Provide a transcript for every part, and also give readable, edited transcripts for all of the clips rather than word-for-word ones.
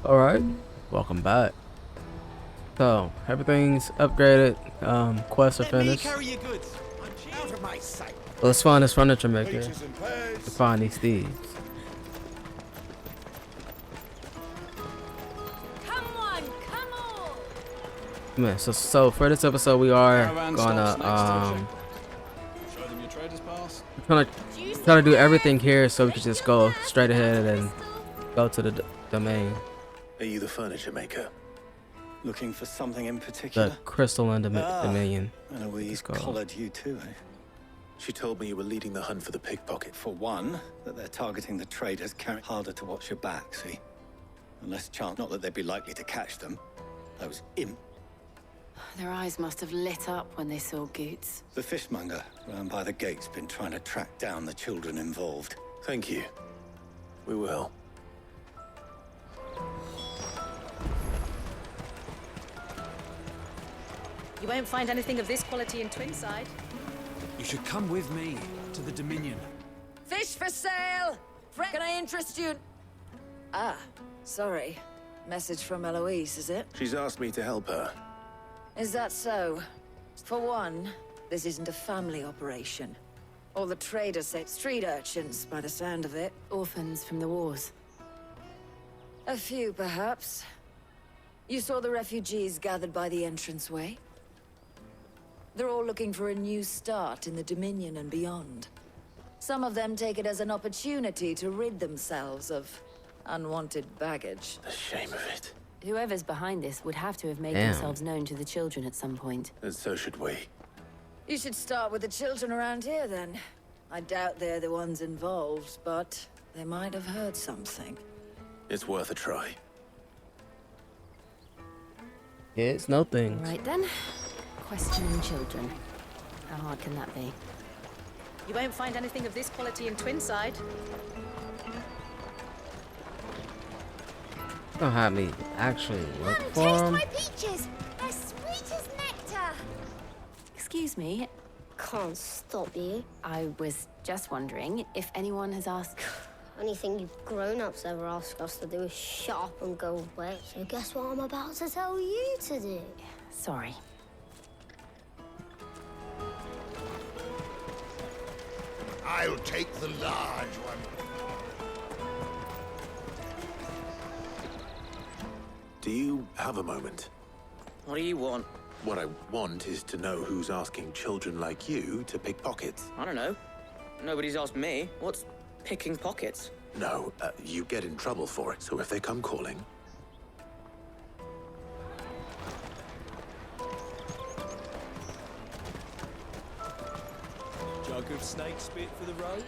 All right, welcome back. So everything's upgraded. Quests are Let me finished. carry your goods. Out of my sight. Let's find this furniture maker Peaches and to pears. find these thieves. Come on, come on! Man, so for this episode, we are Caravan gonna stops next to show them your traders pass. gonna try to do everything here so we can just go straight ahead and go to the domain, Are you the furniture maker? Looking for something in the particular? crystal and Ah. dominion. Eloise Let's go. collared you too, eh? She told me you were leading the hunt for the pickpocket. For one, that they're targeting the traders, carry harder to watch your back, see? And less chance, not that they'd be likely to catch them. Those imp. Their eyes must have lit up when they saw Goots. The fishmonger round by the gate's been trying to track down the children involved. Thank you. We will. You won't find anything of this quality in Twinside. You should come with me to the Dominion. Fish for sale! Can I interest you? Ah, sorry. Message from Eloise, is it? She's asked me to help her. Is that so? For one, this isn't a family operation. All the traders say street urchins, by the sound of it. Orphans from the wars. A few, perhaps. You saw the refugees gathered by the entranceway? They're all looking for a new start in the Dominion and beyond. Some of them take it as an opportunity to rid themselves of unwanted baggage. The shame of it. Whoever's behind this would have to have made Damn. themselves known to the children at some point. And so should we. You should start with the children around here, then. I doubt they're the ones involved, but they might have heard something. It's worth a try. It's no thing. Right then. Questioning children. How hard can that be? You won't find anything of this quality in Twinside. Don't have me actually look Mum, for taste 'em. my peaches! They're sweet as nectar! Excuse me, Can't stop you. I was just wondering if anyone has asked... Anything you grown-ups ever ask us to do is shut up and go away. So guess what I'm about to tell you to do? Sorry. I'll take the large one. Do you have a moment? What do you want? What I want is to know who's asking children like you to pick pockets. I don't know. Nobody's asked me. What's picking pockets? No, you get in trouble for it, so if they come calling... Jug of snake spit for the road.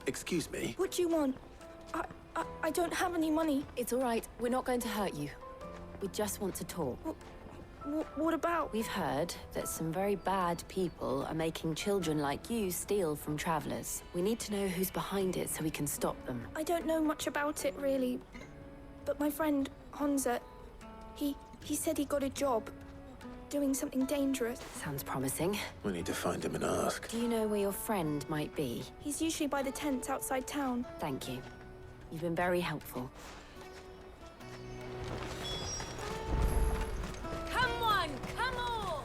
Excuse me? What do you want? I don't have any money. It's all right. We're not going to hurt you. We just want to talk. What about? We've heard that some very bad people are making children like you steal from travelers. We need to know who's behind it so we can stop them. I don't know much about it, really. But my friend, Honza, he said he got a job doing something dangerous. Sounds promising. We need to find him and ask. Do you know where your friend might be? He's usually by the tents outside town. Thank you. You've been very helpful. Come on, come on!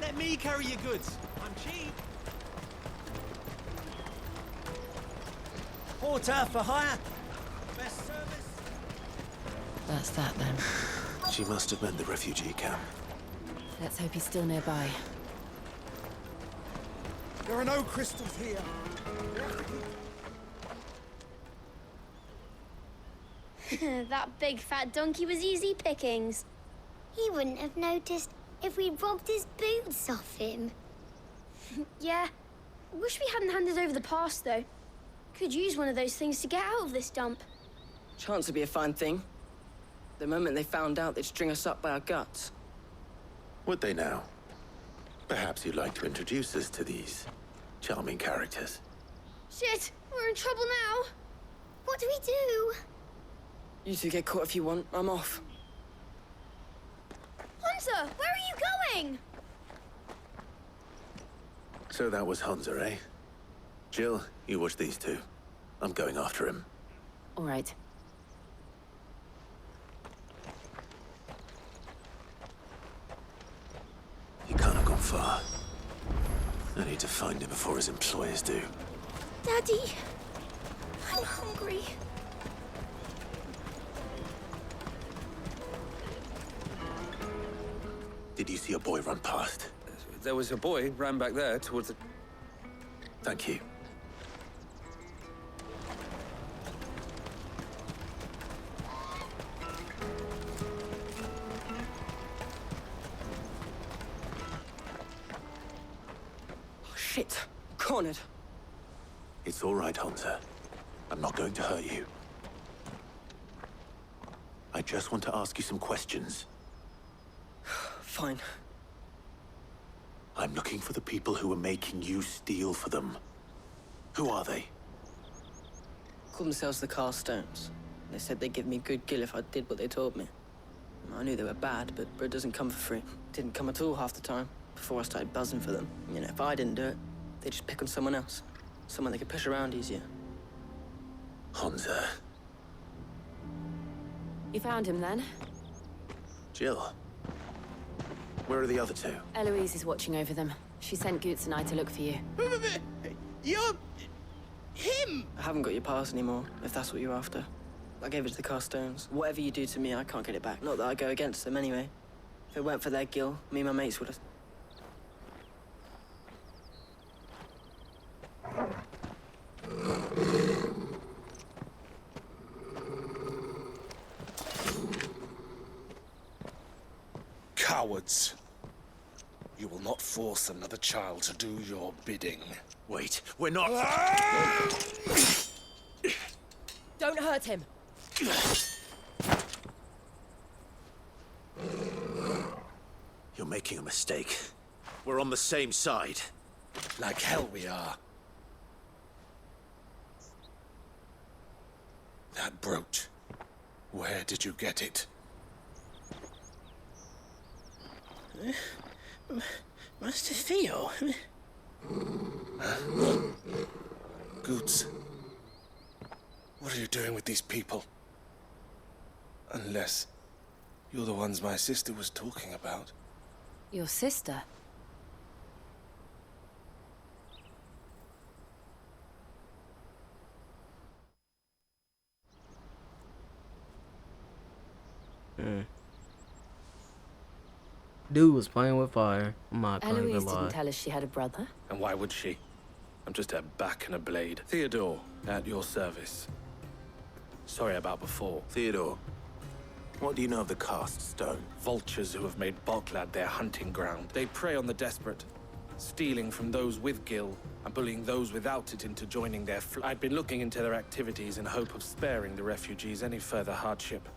Let me carry your goods. I'm cheap. Porter for hire. Best service. That's that then. She must have meant the refugee camp. Let's hope he's still nearby. There are no crystals here. That big fat donkey was easy pickings. He wouldn't have noticed if we'd robbed his boots off him. Yeah. Wish we hadn't handed over the pass, though. Could use one of those things to get out of this dump. Chance would be a fine thing. The moment they found out, they'd string us up by our guts. Would they now? Perhaps you'd like to introduce us to these charming characters. Shit, we're in trouble now. What do we do? You two get caught if you want. I'm off. Hunter, where are you going? So that was Hansa, eh? Jill, you watch these two. I'm going after him. All right. He can't have gone far. I need to find him before his employers do. Daddy, I'm hungry. Did you see a boy run past? There was a boy ran back there towards the... Thank you. Oh, shit. Cornered. It's all right, Hansa. I'm not going to hurt you. I just want to ask you some questions. Fine. I'm looking for the people who are making you steal for them. Who are they? Called themselves the Carstones. They said they'd give me good gill if I did what they told me. I knew they were bad, but bread doesn't come for free. Didn't come at all half the time, before I started buzzing for them. You know, if I didn't do it, they'd just pick on someone else. Someone they could push around easier. Hansa. You found him then? Jill. Where are the other two? Eloise is watching over them. She sent Goots and I to look for you. You're... him! I haven't got your pass anymore, if that's what you're after. I gave it to the Carstones. Whatever you do to me, I can't get it back. Not that I go against them anyway. If it weren't for their gill, me and my mates would have... Cowards. You will not force another child to do your bidding. Wait, we're not... Don't hurt him. You're making a mistake. We're on the same side. Like hell we are. That brooch. Where did you get it? Master Theo. Goots. What are you doing with these people? Unless you're the ones my sister was talking about. Your sister? Dude was playing with fire. I'm not going to Eloise lie. didn't tell us she had a brother. And why would she? I'm just her back and a blade. Theodore, at your service. Sorry about before. Theodore, what do you know of the cast stone? Vultures who have made Boklad their hunting ground. They prey on the desperate, stealing from those with gil and bullying those without it into joining their I'd been looking into their activities in hope of sparing the refugees any further hardship.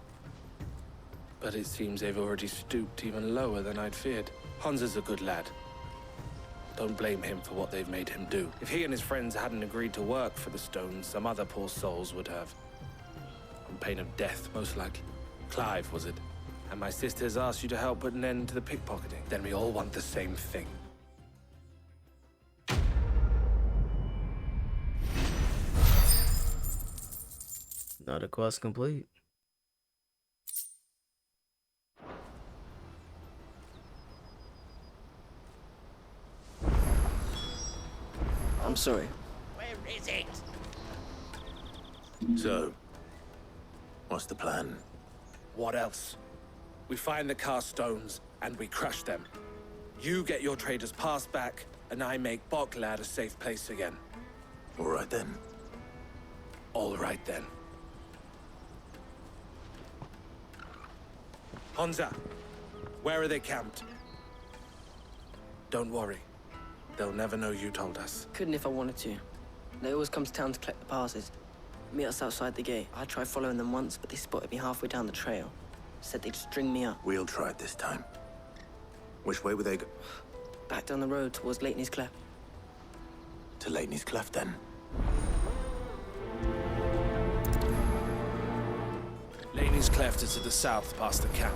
But it seems they've already stooped even lower than I'd feared. Hansa's a good lad. Don't blame him for what they've made him do. If he and his friends hadn't agreed to work for the stones, some other poor souls would have. On pain of death, most likely. Clive, was it? And my sisters asked you to help put an end to the pickpocketing. Then we all want the same thing. Another quest complete. I'm sorry. Where is it? So, what's the plan? What else? We find the cast stones and we crush them. You get your trader's pass back, and I make Boklad a safe place again. All right then. All right then. Hansa, where are they camped? Don't worry. They'll never know you told us. Couldn't if I wanted to. They always come to town to collect the passes. Meet us outside the gate. I tried following them once, but they spotted me halfway down the trail. Said they'd string me up. We'll try it this time. Which way were they go? Back down the road towards Leighton's Cleft. To Leighton's Cleft, then. Leighton's Cleft is to the south, past the camp.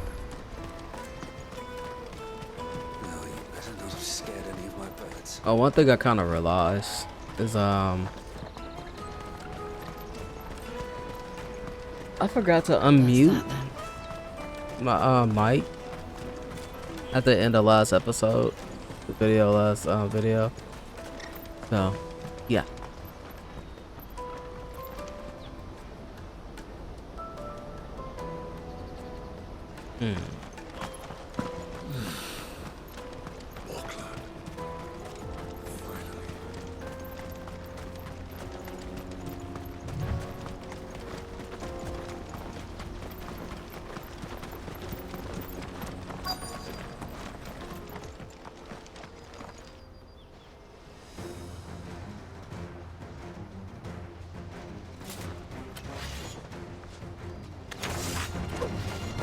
No, you better not have scared any of my birds. Oh, one thing I kind of realized is I forgot to unmute my mic at the end of last episode, the last video. So, yeah.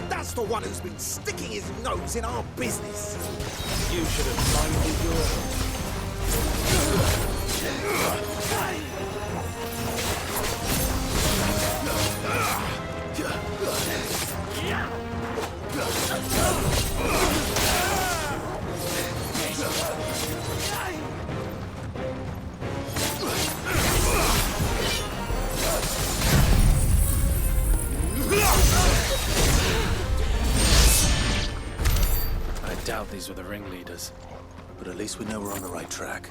That's the one who's been sticking his nose in our business. You should have minded your... I doubt these were the ringleaders. But at least we know we're on the right track.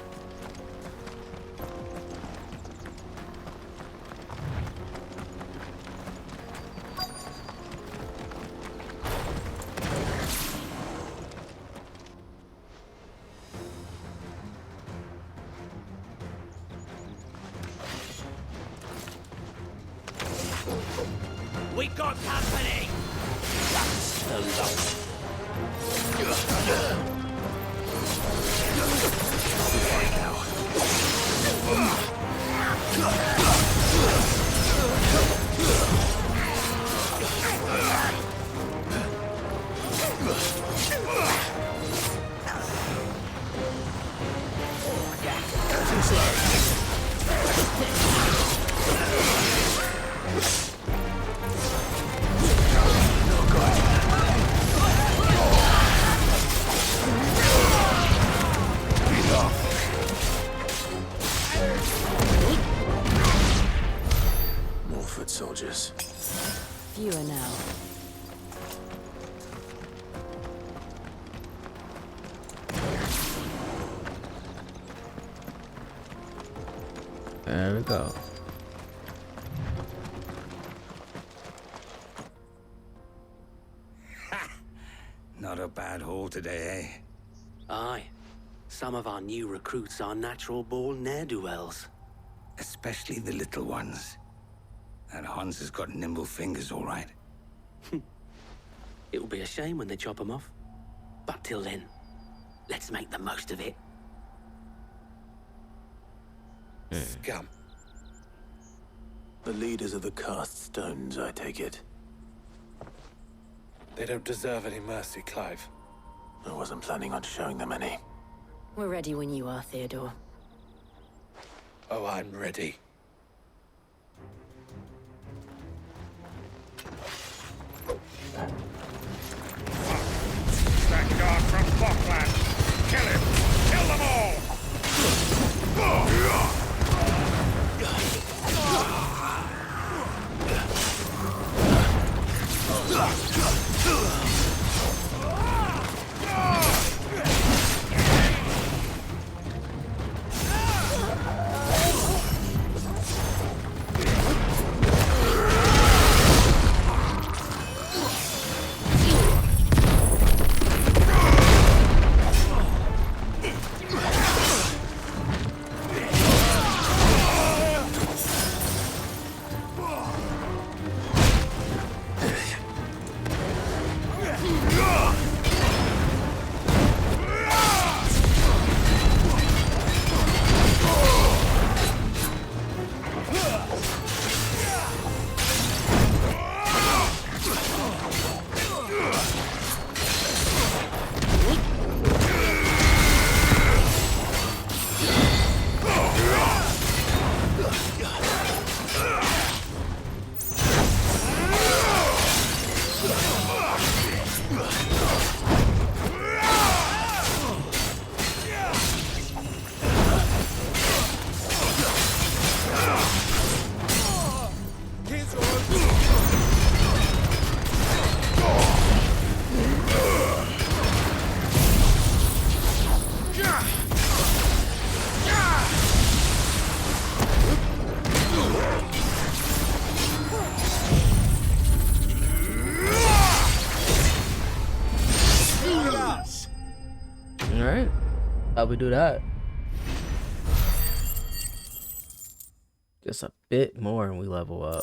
We got company! That's the lot. More foot soldiers. Fewer now. There we go. Not a bad haul today, eh? Aye. Some of our new recruits are natural-born ne'er-do-wells. Especially the little ones. That Hans has got nimble fingers, all right. It will be a shame when they chop them off. But till then, let's make the most of it. Scum. The leaders of the cast stones, I take it. They don't deserve any mercy, Clive. I wasn't planning on showing them any. We're ready when you are, Theodore. Oh, I'm ready. That guard from Falkland! Kill him! Kill them all! How we do that? Just a bit more and we level up.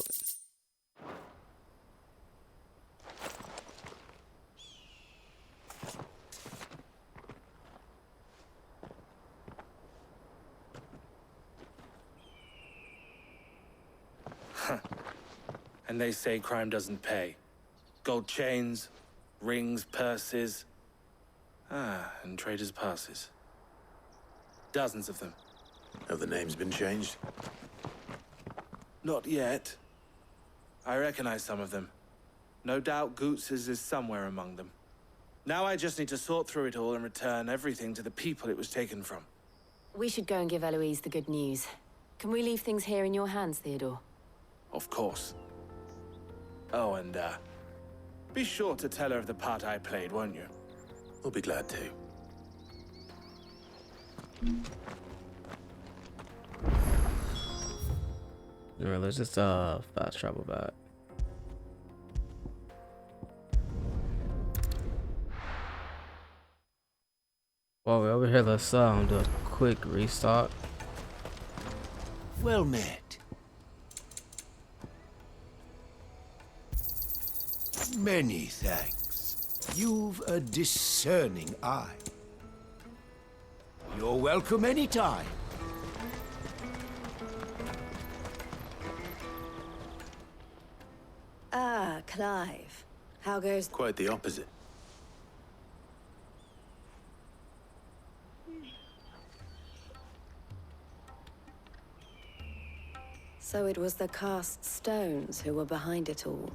And they say crime doesn't pay. Gold chains, rings, purses. And traders' passes. Dozens of them. Have the names been changed? Not yet. I recognize some of them. No doubt Goots's is somewhere among them. Now I just need to sort through it all and return everything to the people it was taken from. We should go and give Eloise the good news. Can we leave things here in your hands, Theodore? Of course. Oh, and, be sure to tell her of the part I played, won't you? We'll be glad to. Alright, let's just fast travel back. While we're over here, let's do a quick restock. Well met. Many thanks. You've a discerning eye. You're welcome anytime. Ah, Clive. How goes... Quite the opposite. So it was the cast stones who were behind it all.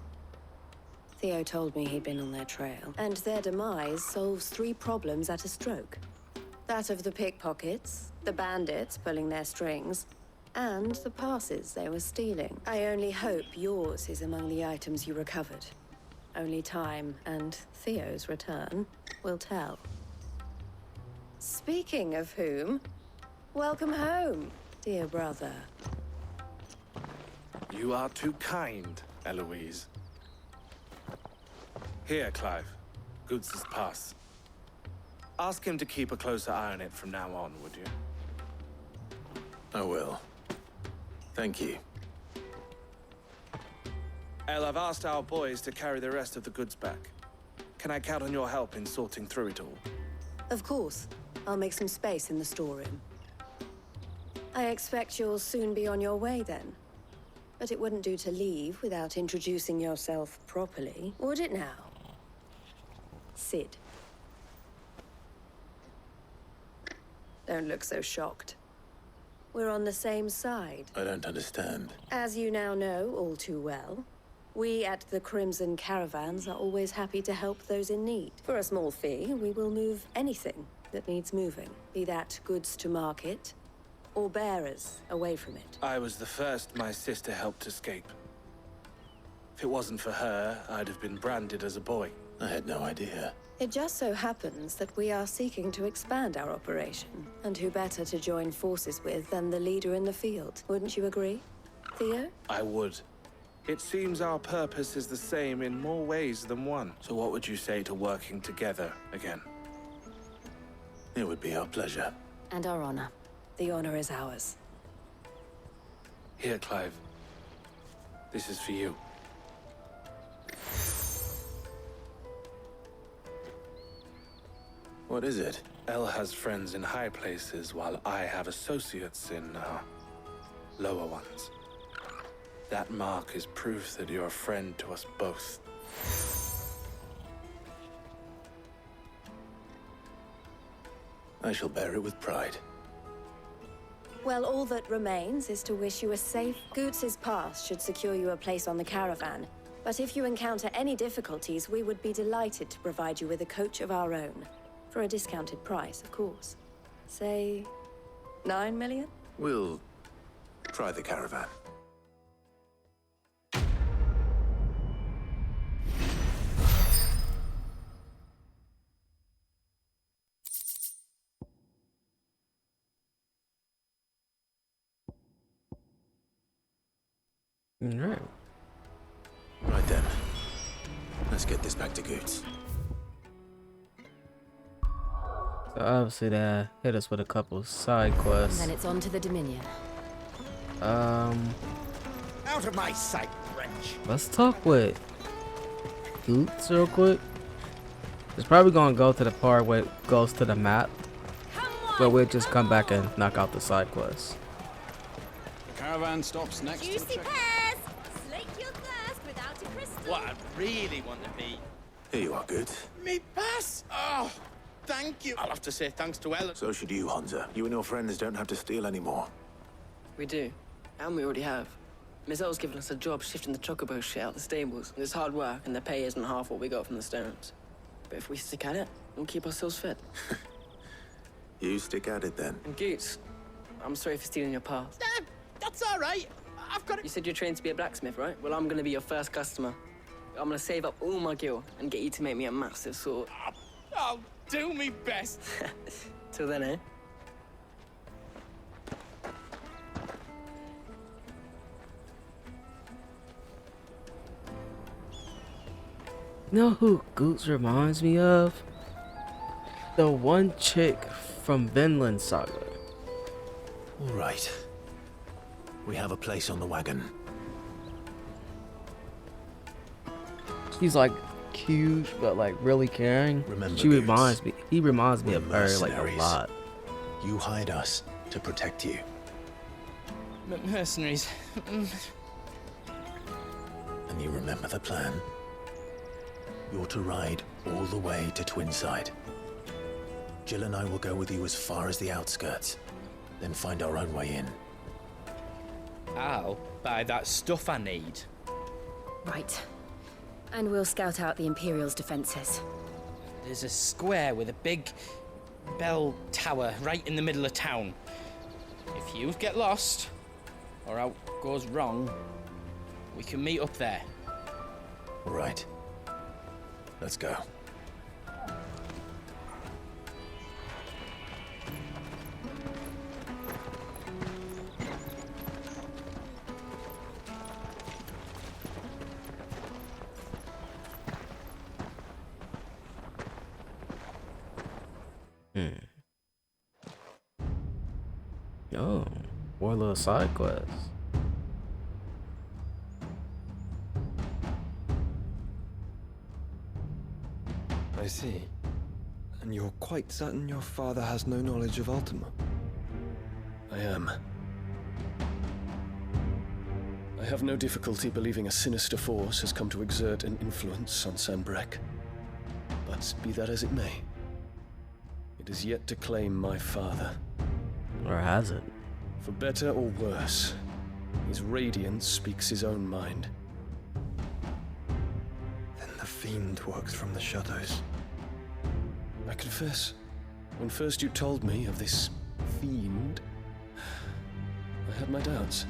Theo told me he'd been on their trail. And their demise solves 3 problems at a stroke. That of the pickpockets, the bandits pulling their strings, and the passes they were stealing. I only hope yours is among the items you recovered. Only time and Theo's return will tell. Speaking of whom, welcome home, dear brother. You are too kind, Eloise. Here, Clive. Goots's pass. Ask him to keep a closer eye on it from now on, would you? I will. Thank you. El, I've asked our boys to carry the rest of the goods back. Can I count on your help in sorting through it all? Of course. I'll make some space in the storeroom. I expect you'll soon be on your way then. But it wouldn't do to leave without introducing yourself properly, would it now? Sid. Don't look so shocked. We're on the same side. I don't understand. As you now know all too well, we at the Crimson Caravans are always happy to help those in need. For a small fee, we will move anything that needs moving, be that goods to market, or bearers away from it. I was the first my sister helped escape. If it wasn't for her, I'd have been branded as a boy. I had no idea. It just so happens that we are seeking to expand our operation, and who better to join forces with than the leader in the field? Wouldn't you agree, Theo? I would. It seems our purpose is the same in more ways than one. So what would you say to working together again? It would be our pleasure. And our honor. The honor is ours. Here, Clive. This is for you. What is it? El has friends in high places, while I have associates in, lower ones. That mark is proof that you're a friend to us both. I shall bear it with pride. Well, all that remains is to wish you a safe... Goots's pass should secure you a place on the caravan. But if you encounter any difficulties, we would be delighted to provide you with a coach of our own. For a discounted price, of course. Say... 9 million? We'll try the caravan. Alright. Right then. Let's get this back to Goots. So obviously that hit us with a couple side quests. And then it's on to the Dominion. Out of my sight, wretch. Let's talk with Goots real quick. It's probably gonna go to the part where it goes to the map, but we'll just come back and knock out the side quests. The caravan stops next to the Juicy pears! Slake your thirst without a crystal. What I really want to be. Here you are, good. Me pass? Oh, thank you. I'll have to say thanks to Ellen. So should you, Hansa. You and your friends don't have to steal anymore. We do. And we already have. Miss Elle's given us a job shifting the chocobo shit out the stables. It's hard work, and the pay isn't half what we got from the stones. But if we stick at it, we'll keep ourselves fed. You stick at it then. And Goots, I'm sorry for stealing your path. That's all right. I've got it. You said you're trained to be a blacksmith, right? Well, I'm gonna be your first customer. I'm gonna save up all my gil and get you to make me a massive sword. I'll do me best. Till then, eh? You know who Goots reminds me of? The one chick from Vinland Saga. All right. We have a place on the wagon. She's like cute, but like really caring. Remember, He reminds me of her like a mercenaries. lot. You hide us to protect you. Mercenaries. And you remember the plan? You're to ride all the way to Twinside. Jill and I will go with you as far as the outskirts, then find our own way in. I'll buy that stuff I need. Right. And we'll scout out the Imperial's defenses. There's a square with a big bell tower right in the middle of town. If you get lost, or out goes wrong, we can meet up there. All right. Let's go. Oh, more little side quests. I see. And you're quite certain your father has no knowledge of Ultima? I am. I have no difficulty believing a sinister force has come to exert an influence on Sanbreque. But be that as it may, it is yet to claim my father. Or has it? For better or worse, his radiance speaks his own mind. Then the fiend works from the shadows. I confess, when first you told me of this fiend, I had my doubts.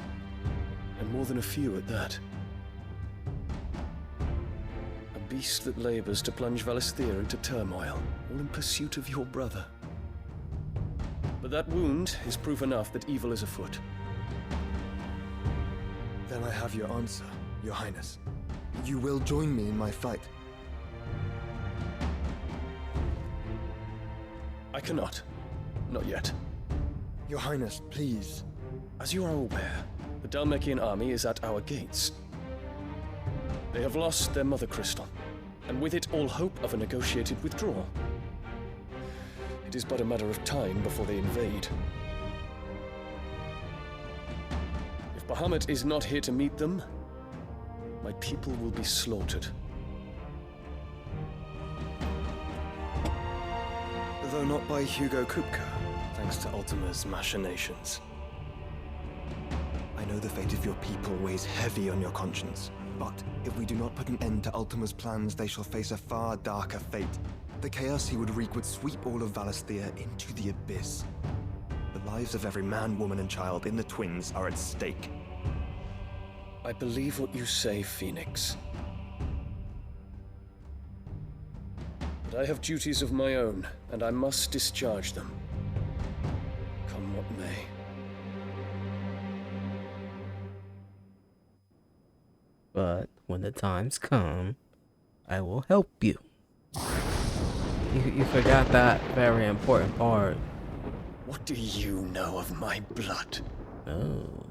And more than a few at that. A beast that labors to plunge Valisthea into turmoil, all in pursuit of your brother. But that wound is proof enough that evil is afoot. Then I have your answer, Your Highness. You will join me in my fight. I cannot. Not yet. Your Highness, please. As you are aware, the Dhalmekian army is at our gates. They have lost their Mothercrystal, and with it all hope of a negotiated withdrawal. It is but a matter of time before they invade. If Bahamut is not here to meet them, my people will be slaughtered. Though not by Hugo Kupka, thanks to Ultima's machinations. I know the fate of your people weighs heavy on your conscience, but if we do not put an end to Ultima's plans, they shall face a far darker fate. The chaos he would wreak would sweep all of Valisthea into the abyss. The lives of every man, woman, and child in the Twins are at stake. I believe what you say, Phoenix. But I have duties of my own, and I must discharge them. Come what may. But when the times come, I will help you. You forgot that very important part. What do you know of my blood? Oh.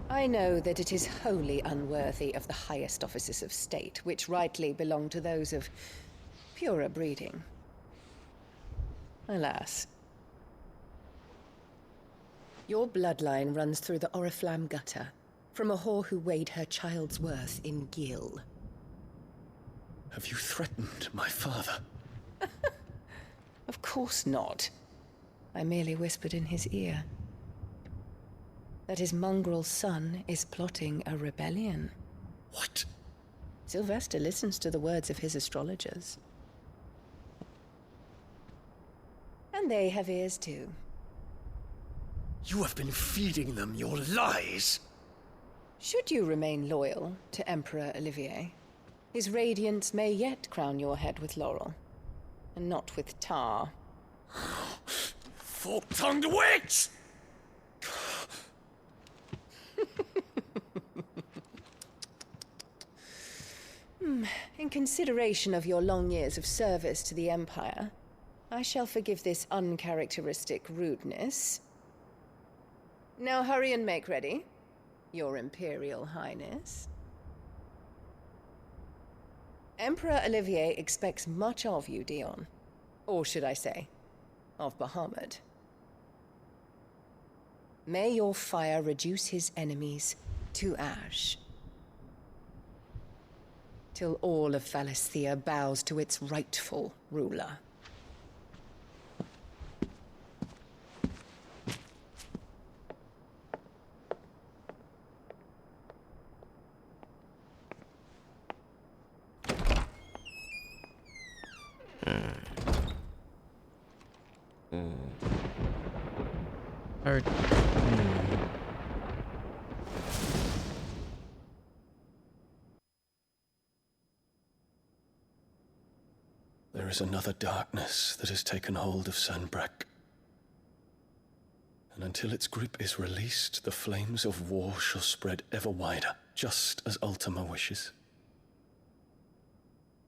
I know that it is wholly unworthy of the highest offices of state, which rightly belong to those of purer breeding. Alas. Your bloodline runs through the Oriflamme gutter, from a whore who weighed her child's worth in gill. Have you threatened my father? Of course not. I merely whispered in his ear that his mongrel son is plotting a rebellion. What? Sylvester listens to the words of his astrologers. And they have ears too. You have been feeding them your lies! Should you remain loyal to Emperor Olivier, his radiance may yet crown your head with laurel, and not with tar. Fork-tongued witch! In consideration of your long years of service to the Empire, I shall forgive this uncharacteristic rudeness. Now hurry and make ready, Your Imperial Highness. Emperor Olivier expects much of you, Dion. Or should I say, of Bahamut. May your fire reduce his enemies to ash, till all of Valisthea bows to its rightful ruler. There is another darkness that has taken hold of Sanbreque. And until its grip is released, the flames of war shall spread ever wider, just as Ultima wishes.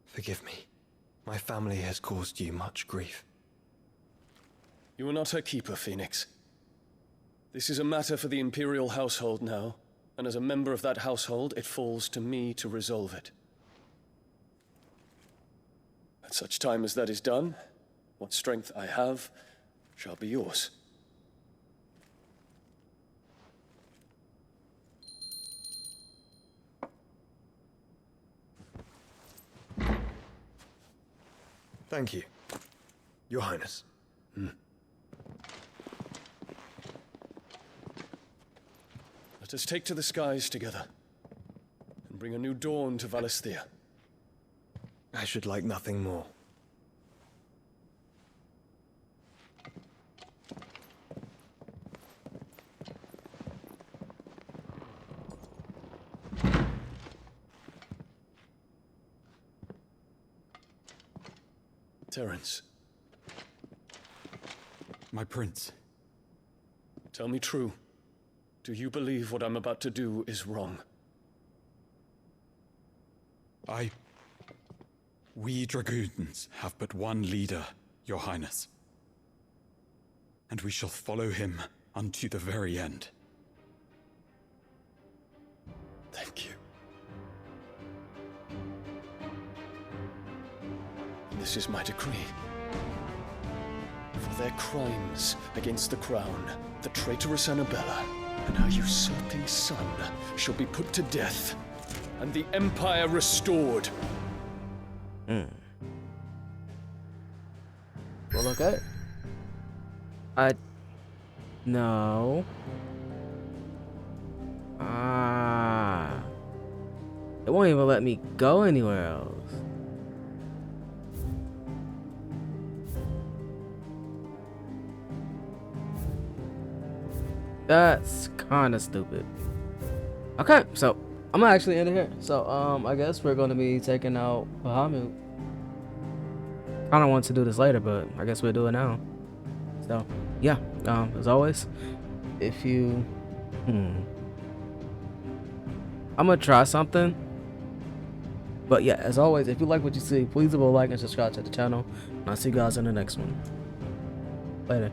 Forgive me. My family has caused you much grief. You are not her keeper, Phoenix. This is a matter for the Imperial household now, and as a member of that household, it falls to me to resolve it. At such time as that is done, what strength I have shall be yours. Thank you, Your Highness. Let us take to the skies together, and bring a new dawn to Valisthea. I should like nothing more. Terence. My prince. Tell me true. Do you believe what I'm about to do is wrong? We dragoons have but one leader, Your Highness. And we shall follow him unto the very end. Thank you. This is my decree. For their crimes against the crown, the traitorous Annabella and her usurping son shall be put to death, and the Empire restored. Well, okay. No. It won't even let me go anywhere else. That's kind of stupid. Okay, so I'm gonna actually end it here. So I guess we're gonna be taking out Bahamut. I don't want to do this later, but I guess we'll do it now. So yeah, as always, if you I'm gonna try something But yeah, as always, if you like what you see, please leave a like and subscribe to the channel. And I'll see you guys in the next one. Later.